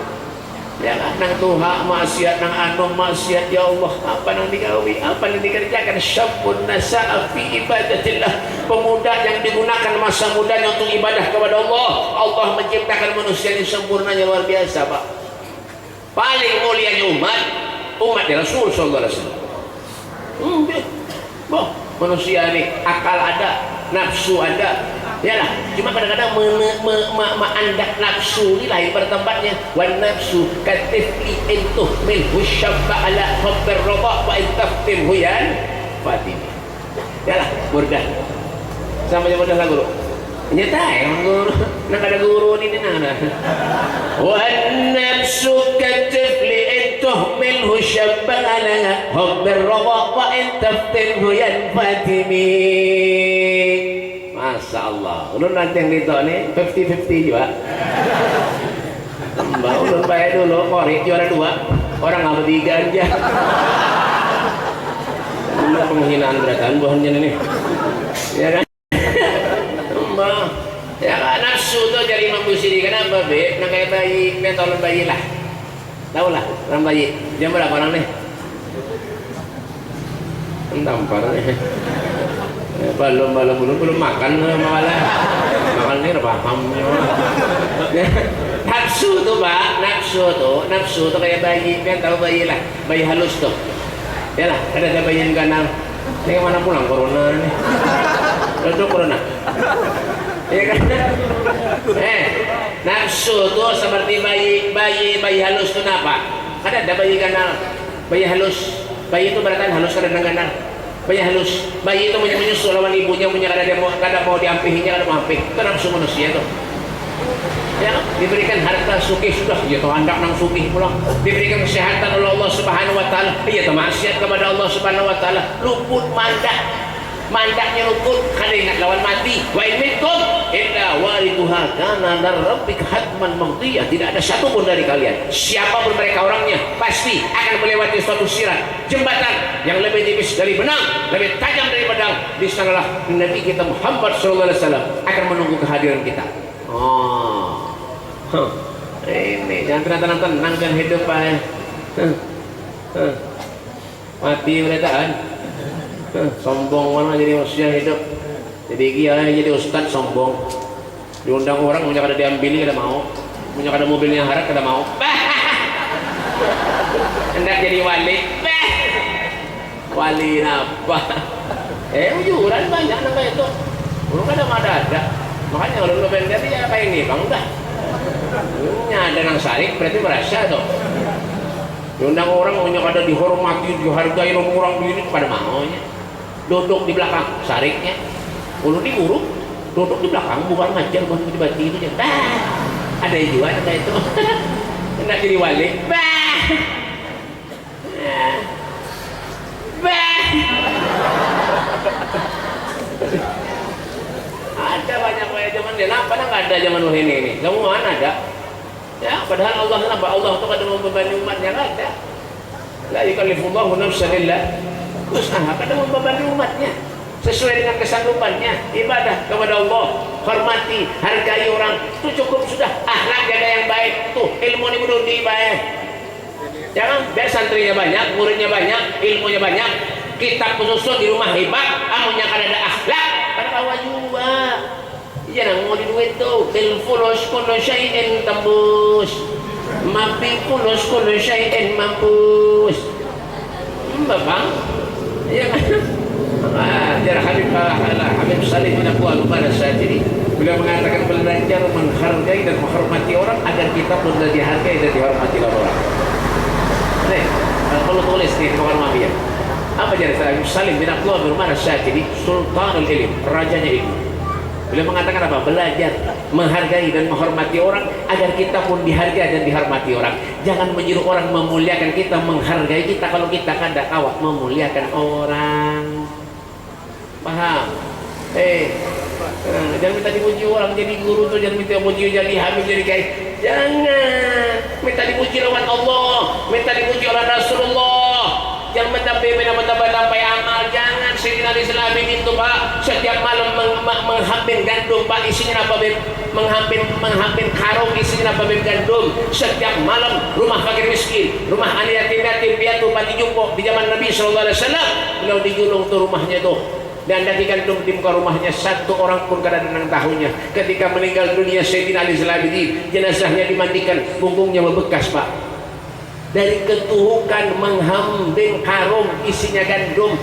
Ya kan? Nang tuha maksiat, nang anu maksiat, ya Allah apa nang digawi, apa yang dikerjakan. Syabun nasa'a fi ibadatillah, pemuda yang digunakan masa mudanya untuk ibadah kepada Allah. Allah menciptakan manusia yang sempurnanya luar biasa Pak. Paling mulianya umat Rasul sallallahu alaihi wasallam. Manusia ini akal ada, nafsu ada, yalah. Cuma kadang-kadang menandak nafsu ini lahir pada tempatnya. Wan nafsu katifli intuh min husyabba ala khabbir radha wa intaftim huyan fatimi. Yalah, burdah. Sama yang burdah lah guru. Nyetai guru, nak ada guru ini nana. Wan nafsu katifli intuh min husyabba ala khabbir radha wa intaftim huyan fatimi. Masya Allah, ulun nanti yang itu nih 50-50 juga. Mbak ulun bayar dulu, korek juara 2, orang nggak bertiga aja. Mbak penghinaan beratan buahnya ini, ya kan? Mbak, ya kan nafsu tuh jadi membusiri. Kenapa be? Nah kayak bayi, mentolon bayi lah. Tahu lah, orang bayi. Jam berapa orang nih? Tampar nih. Belum makan malah makan ini paham nafsu tuh Pak, nafsu tuh kayak bayi, kan tahu bayi lah, bayi halus tuh ya lah, ada bayi yang ganal ini mana pulang corona nih itu corona ya kan nafsu tuh seperti bayi halus tuh apa ada bayi ganal, bayi halus, bayi itu berarti halus kadang ganal. Bayi halus, bayi itu menyusul lawan ibunya, punya kadang mau diampihinya, kadang mau ampih. Itu nafsu manusia itu. Ya, diberikan harta sugih sudah, ya toh hendak nang sugih pulang. Diberikan kesehatan oleh Allah Subhanahu Wa Taala, ya toh maksiat kepada Allah Subhanahu Wa Taala. Luput mandaknya luput, kada ingat lawan mati. Wa in minkum illa waridhuha kana lirabbika hatman maqdiyah. Tidak ada satu pun dari kalian, siapapun mereka orangnya, pasti akan melewati suatu sirat, jembatan yang lebih tipis dari benang, lebih tajam dari pedang. Di sanalah Nabi kita Muhammad sallallahu alaihi wasallam akan menunggu kehadiran kita. Oh. Ini jangan tenang kan hidup Pak. Mati beritaan. Sombong mana jadi manusia hidup. Jadi dia jadi ustad sombong. Diundang orang punya kada diambili kada mau. Punya kada mobilnya harat kada mau. Hendak jadi wali. Wali apa? Ujuran banyak nama itu. Belum ada. Makanya kalau lu pengen dia kayak ini bang dah. Ada nang sarik berarti merasa tuh. Diundang orang punya kada dihormati, dihargai orang begini pada maunya. Duduk di belakang sariknya. Ulu diuruk, duduk di belakang bukan ngajar bukan dibati itu aja. Ada juga ada itu. Hendak jadi wali. Ada banyak kayak zaman dia apa nggak ada zaman ini. Kamu mana ada? Ya, padahal Allah itu kada membebani umatnya nggak ada. La yukallifullahu nafsan illa wus'aha, kada membebani umatnya sesuai dengan kesanggupannya. Ibadah kepada Allah, hormati, hargai orang, itu cukup sudah. Akhlak jaga yang baik, tuh ilmu ini kudu dibaik. Jangan biar santrinya banyak, muridnya banyak, ilmunya banyak, kitab khusus di rumah hebat, amunnya kada ada akhlak, kada kawa juga. Jangan mau di duit tuh, bil fulus kullu syai'in tembus, mapi fulus kullu syai'in mampus. Bang, iya kan? Jarah Habib Salih bin Abu pada saat ini beliau mengatakan belajar menghargai dan menghormati orang agar kita pun dihargai dan dihormati oleh orang. Nih, kalau tulis nih bukan mafia. Apa jadi Salim bin Abdullah bin Umar Asy-Syatili, Sultanul Ilm, rajanya ilmu. Beliau mengatakan apa? Belajar menghargai dan menghormati orang agar kita pun dihargai dan dihormati orang. Jangan menyuruh orang memuliakan kita, menghargai kita kalau kita kada awak memuliakan orang. Paham? Jangan minta dipuji orang jadi guru tuh, jangan minta dipuji jadi habib jadi kayak. Jangan minta dipuji lawan Allah, minta dipuji oleh Rasulullah. Jangan mentampai amal. Jangan Sayyidina Ali Salabi itu Pak setiap malam menghampin gandum Pak, isinya apa Beb? Menghampin karung isinya apa Beb? Gandum. Setiap malam rumah fakir miskin, rumah anak yatim piatu panti jompo di zaman Nabi SAW beliau digulung tuh rumahnya tuh. Dan dari gandum di muka rumahnya satu orang pun kada ada yang tahunya. Ketika meninggal dunia Sayyidina Ali Salabi, jenazahnya dimandikan, punggungnya membekas Pak. Dari ketuhukan menghampin karung isinya gandum,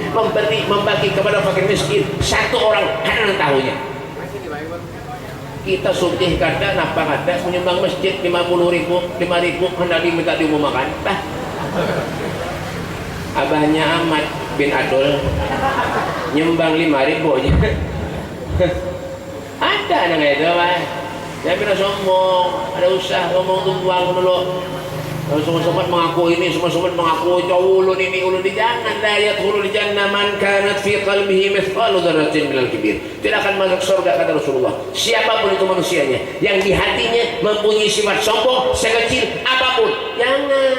membagi kepada fakir miskin, satu orang ada yang tahunya. Kita sugih kada napa kada menyumbang masjid 50.000 hendak diminta diumumkan dah. Abahnya Ahmad bin Adul nyumbang 5.000 nya. Ada anak itu Pak. Saya pernah sombong, ada usaha ngomong tumbang dulu. Semua-semua mengaku ini, semua-semua mengaku ulun ini, ulun di jangan dayat ulun di jannah man kanat fi qalbihi mithqalu dzarratin minal kibir. Tidak akan masuk surga kata Rasulullah. Siapapun itu manusianya yang di hatinya mempunyai sifat sombong sekecil apapun, jangan.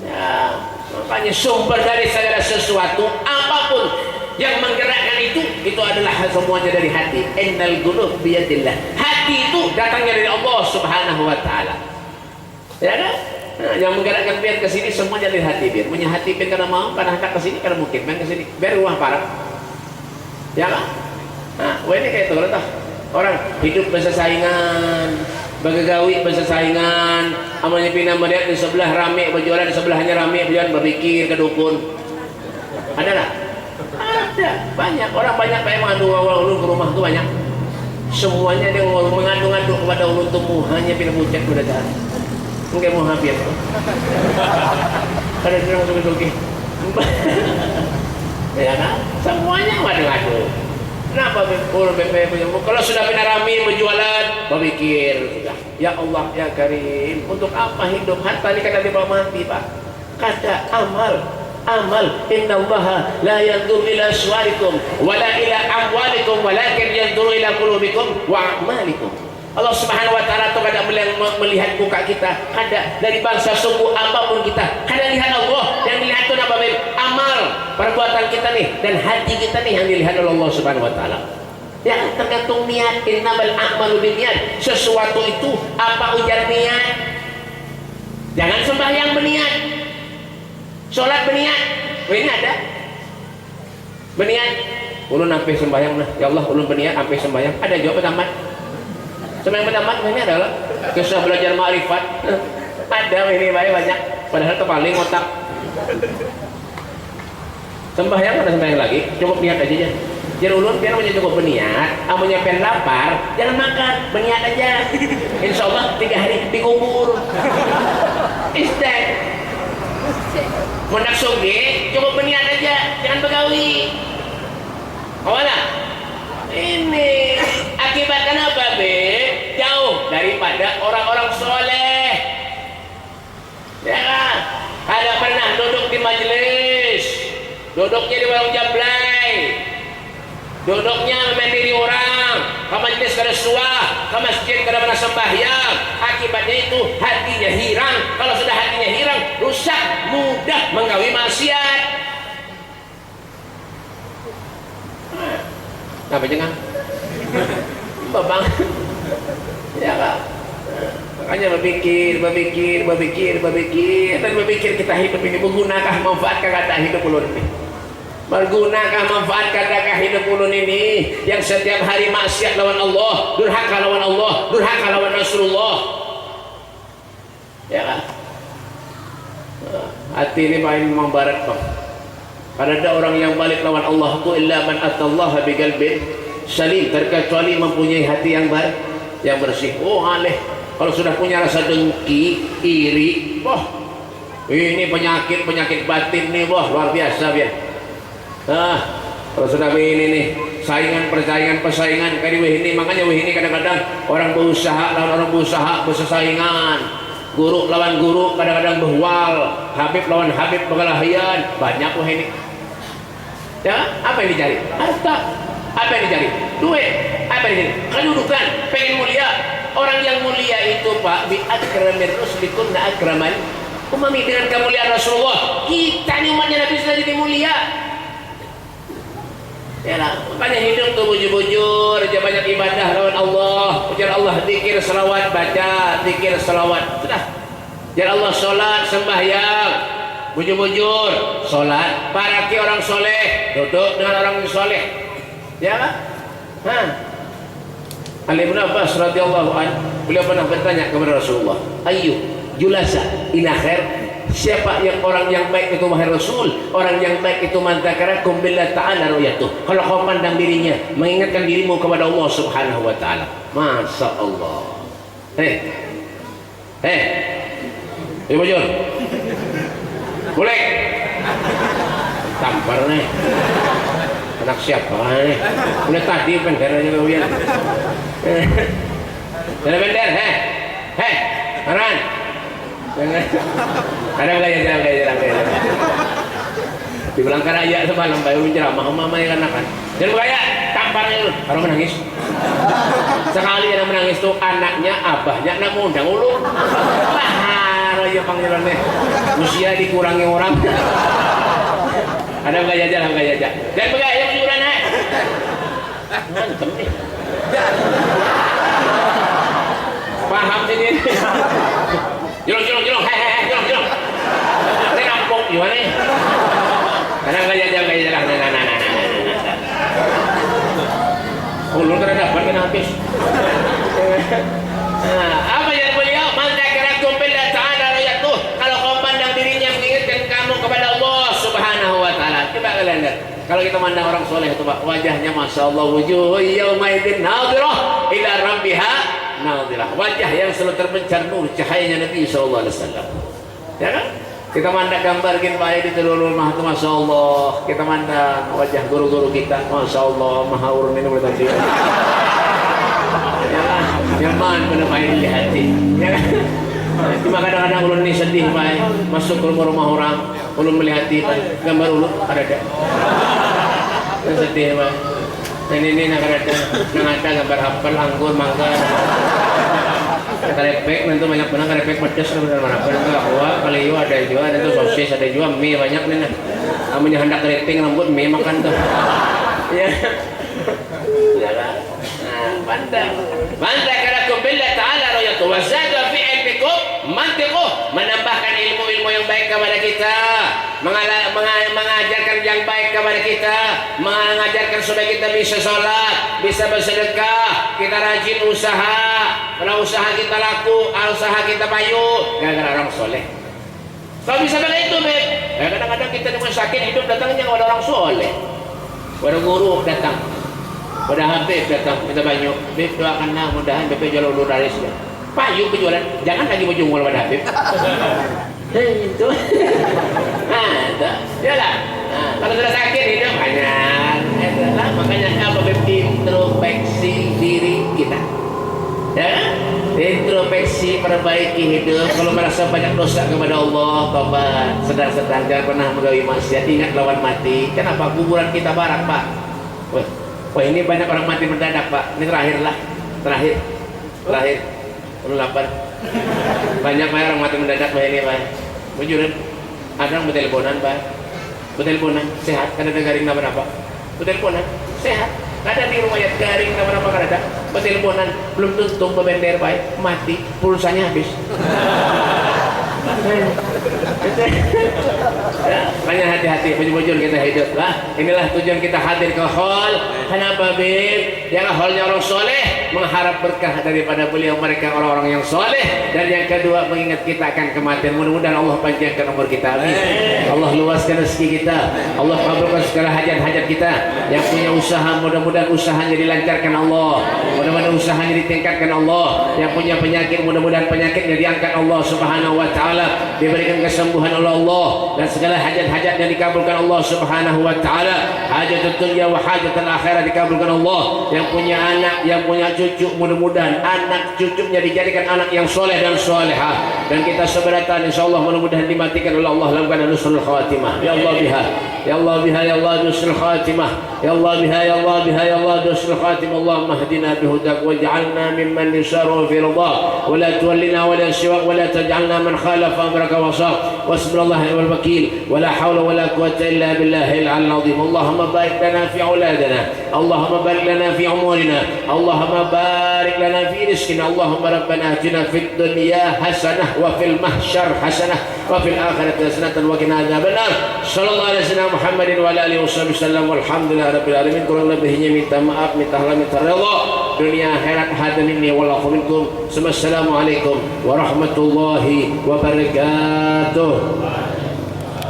Ya, makanya sumber dari segala sesuatu apapun yang menggerakkan itu adalah semuanya dari hati. Innal qulub biyadillah. Hati itu datangnya dari Allah Subhanahu wa taala. Ya kan? Nah, yang menggerakkan biar ke sini semuanya dari hati biar. Punya hati biar karena mau, karena hendak ke sini, karena mungkin main ke sini. Biar rumah parah. Ya kan? Nah, ini kayak itu lah. Orang hidup bahasa saingan, bagagawi bahasa saingan, amalnya pindah melihat di sebelah rame berjualan, di sebelahnya rame berjualan, berpikir ke dukun. Ada lah? Ada. Banyak orang banyak kayak mengadu ulun ke rumah tuh banyak. Semuanya dia mengadu-ngadu kepada ulun tuh hanya pindah bucet udah jalan. Mungkin mau hampir. Ada orang suki-suki. Ya kan? Semuanya ngadu-ngadu. Kenapa kalau sudah pindah rame berjualan, berpikir sudah. Ya Allah ya Karim, untuk apa hidup? Harta ini kada dibawa mati Pak. Kada amal. Innallaha la yanzuru ila suwarikum wala ila amwalikum walakin yanzuru ila qulubikum wa a'malikum. Allah Subhanahu wa taala itu kada melihat muka kita, kada dari bangsa suku apapun kita, kada lihat Allah, yang dilihat itu apa? Amal perbuatan kita nih dan hati kita nih yang dilihat oleh Allah Subhanahu wa taala. Yang tergantung niat. Innamal a'malu binniyat. Sesuatu itu apa ujar niat. Jangan sembahyang berniat, sholat berniat. Ini ada berniat. Ulun sampai sembahyang nah, ya Allah ulun berniat sampai sembahyang. Ada jawab tamat. Sembahyang pertama ini adalah kisah belajar ma'rifat. Ada ini banyak. Padahal itu paling otak. Sembahyang ada sembahyang lagi. Cukup niat aja ya. Jadi ulun biar punya cukup berniat. Amunya pen lapar, jangan makan, berniat aja. Insya Allah 3 hari dikubur. Istek. Mendak soge, cukup berniat aja, jangan begawi. Kawana? Ini akibatkan apa be? Jauh daripada orang-orang soleh. Ya kan? Ada pernah duduk di majelis, duduknya di warung jablay, duduknya memendiri orang, ke majelis kada suah, ke masjid kada pernah sembahyang. Akibatnya itu hatinya hirang. Kalau sudah hatinya hirang, rusak, mudah menggawi maksiat. Apa jangan? Babang. Ya Pak. Makanya berpikir dan berpikir kita hidup ini menggunakan manfaatkah kata hidup ulun ini? Bergunakah manfaatkah hidup ulun ini yang setiap hari maksiat lawan Allah, durhaka lawan Allah, durhaka lawan Rasulullah? Ya kan? Hati ini main membarat Pak. Karena ada orang yang balik lawan Allah itu illa man atallaha biqalbin salim, terkecuali mempunyai hati yang baik, yang bersih. Oh aleh, kalau sudah punya rasa dengki, iri, wah Ini penyakit batin nih, wah luar biasa ya. Kalau sudah ini nih persaingan kayak ini, makanya ini kadang-kadang orang berusaha lawan orang berusaha bersaingan, guru lawan guru kadang-kadang berwal, Habib lawan Habib berkelahian, banyak ini. Ya, apa yang dicari? Harta. Apa yang dicari? Duit. Apa yang dicari? Kedudukan, pengen mulia. Orang yang mulia itu Pak, bi akramir ruslikum na akraman umami, dengan kemuliaan Rasulullah. Kita nih umatnya Nabi sudah jadi mulia. Ya lah, makanya hidup tuh bujur-bujur, aja banyak ibadah lawan Allah, ujar Allah, zikir, selawat, baca, zikir, selawat, sudah. Ujar Allah, sholat, sembahyang, bujur-bujur, sholat, paraki orang soleh, duduk dengan orang soleh, ya kan? Ali bin Abbas radhiyallahu an, beliau pernah bertanya kepada Rasulullah, ayu julasa ila khair, siapa yang orang yang baik itu wahai Rasul? Orang yang baik itu man dzakarakum billah ta'ala ru'yatuh, kalau kau pandang dirinya mengingatkan dirimu kepada Allah Subhanahu wa taala. Masya Allah. Ibu Jun, boleh tampar nih anak siapa nih, udah tadi benderanya kawian. Jangan bender, Aran. Jangan dibilang karaya semalam bayu ceramah mama yang kan. Jangan bergaya, tamparnya lu. Kalau menangis. Sekali yang menangis tuh anaknya, abahnya nak undang ulu. Lah, ya panggilannya. Usia dikurangi orang. Ada bergaya aja, Jangan bergaya kejuran Mantap nih. Paham ini. Jelong. Jelong. Ini rampok gimana nih? Karena gaya jalan. Ulun terhadap kan habis. Apa yang beliau? Man dzakarakum billah ta'ala ru'yatuh. Kalau kau pandang dirinya mengingatkan kamu kepada Allah Subhanahu wa taala. Coba kalian lihat. Kalau kita mandang orang soleh itu Pak, wajahnya Masya Allah, wujuh yaumaidin nadhirah ila rabbiha nadhirah. Wajah yang selalu terpencar nur cahayanya Nabi SAW. Ya kan? Kita mandang gambar baik di telur rumah itu Masya Allah. Kita mandang wajah guru-guru kita, Masya Allah, maha urun ini boleh tadi. Ya kan? Yang mana menemani di hati. Ya kan? Cuma kadang-kadang ulun ini sedih Pak, masuk ke rumah orang, ulun melihat gambar ulun ada. Sedih Pak. Ini nak ada gambar apel, anggur, mangga. Karepek nanti banyak benar karepek pedas benar mana pun enggak kuah kali ada juga, ada tuh sosis, ada juga mie banyak nih. Namanya hendak keriting rambut mie makan tuh. Ya. Ya lah. Pandang karakum billah ta'ala ru'yatuh wa zada fi ilmikum mantiquh, menambahkan ilmu-ilmu yang baik kepada kita, mengajarkan yang baik kepada kita, mengajarkan supaya kita bisa sholat, bisa bersedekah, kita rajin usaha. Kalau usaha kita laku, usaha kita payu, gara-gara orang soleh. Kalau bisa begitu, Beb. Ya, kadang-kadang kita dengan sakit hidup datangnya kepada orang soleh, pada guru datang, pada Habib datang minta banyu. Beb doakanlah mudahan Beb jual ulur laris. Payu penjualan, jangan lagi berjumpa pada Habib. Itu. Yalah. Kalau sudah sakit hidup banyak. Makanya apa Beb, introspeksi diri kita. Ya, introspeksi, perbaiki hidup. Kalau merasa banyak dosa kepada Allah, tobat, sedang-sedang, jangan pernah menggawi maksiat, ingat lawan mati. Kenapa? Kuburan kita barak Pak. Wah ini banyak orang mati mendadak Pak. Ini terakhir 8. Banyak Pak orang mati mendadak Pak ini Pak. Bujuran, ada yang berteleponan Pak. Berteleponan, sehat, karena ada garing apa-apa. Berteleponan, sehat. Ada di rumah ya garing apa-apa kan ada. Berteleponan, belum tutup pembender Pak, mati, pulsanya habis. Ya, banyak hati-hati, bujur-bujur kita hidup lah. Inilah tujuan kita hadir ke hall. Kenapa Bib? Yang hallnya orang soleh. mengharap berkah daripada beliau mereka orang-orang yang soleh, dan yang kedua mengingat kita akan kematian. Mudah-mudahan Allah panjangkan umur kita, amin. Allah luaskan rezeki kita, Allah kabulkan segala hajat-hajat kita. Yang punya usaha mudah-mudahan usahanya dilancarkan Allah, mudah-mudahan usahanya ditingkatkan Allah. Yang punya penyakit mudah-mudahan penyakitnya diangkat Allah Subhanahu wa taala, diberikan kesembuhan oleh Allah, dan segala hajat-hajatnya dikabulkan Allah Subhanahu wa taala. Hajat dunia wa hajat akhirat dikabulkan Allah. Yang punya anak, yang punya cucu, mudah-mudahan anak cucunya dijadikan anak yang soleh dan solehah, dan kita seberatan insyaallah mudah-mudahan dimatikan oleh Allah dalam keadaan husnul khatimah. Ya Allah biha, ya Allah biha, ya Allah husnul khatimah, ya Allah biha, ya Allah biha, ya Allah husnul khatimah. Allahumma hdina bihudak waj'alna mimman yusharu fi ridha wa la tuwallina wa la siwak wa la taj'alna man khalafa amraka wa saq. Wasbunallahu wal wakil wa la hawla wa la quwwata illa billahil azim. Allahumma barik lana fi auladina, Allahumma barik lana fi umurina, Allahumma barik lana fi rizqina. Allahumma rabbana atina fid dunya hasanah wa fil mahsyar hasanah wa fil akhirati hasanatan wa qina adzabannar. Sallallahu alaihi wasallam Muhammadin wa ala alihi wasallam. Walhamdulillahi rabbil alamin. Kurang lebihnya minta maaf, minta ridha dunia akhirat. Hadirin minni wa lakum minkum. Assalamualaikum warahmatullahi wabarakatuh.